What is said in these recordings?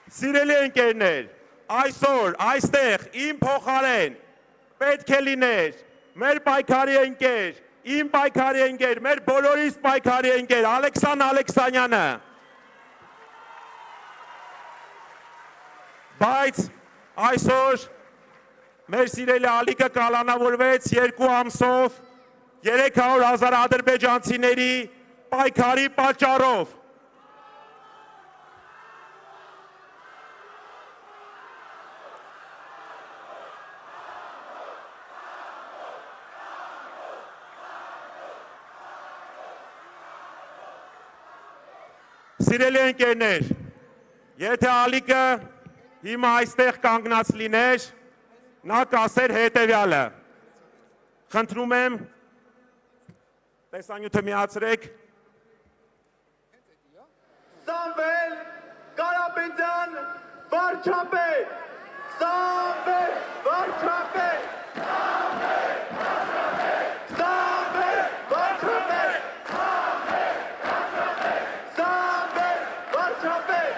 Սիրելի ընկերներ, այսօր այստեղ իմ փոխարեն պետք է լիներ մեր պայքարի ընկեր, իմ պայքարի ընկեր, մեր բոլորիս պայքարի ընկեր Ալեքսան Ալեքսանյանը։ Բայց այսօր մեր սիրելի Ալիկը կալանավորվեց 2 ամսով 300,000 ադրբեջանցիների պայքարի պատճառով։ Սիրելի ընկերներ, եթե Ալիկը հիմա այստեղ կանգնած լիներ, նա կասեր հետևյալը. խնդրում եմ, տեսանյութը միացրեք։ Սամվել Կարապետյան վարչապետ, Սամվել վարչապետ, Սամվել վարչապետ, Սամվել վարչապետ, Սամվել վարչապետ,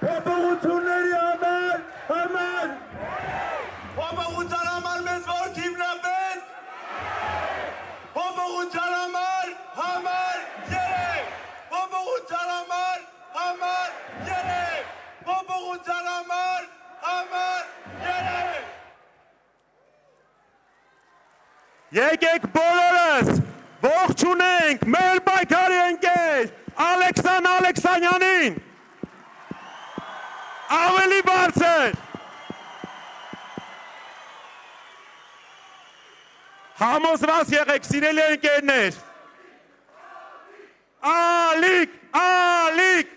փոփոխությունների համար, փոփոխության համար մեզ որ թիմնապեն, փոփոխության համար երեք, փոփոխության համար երեք, փոփոխության համար երեք։ Եկեք բոլորս ողջունենք մեր պայքարի ընկեր Ալեքսան Ալեքսանյանին։ Ավելի բարձր։ Համոզված եղեք, սիրելի ընկերներ։ Ալիկ, Ալիկ,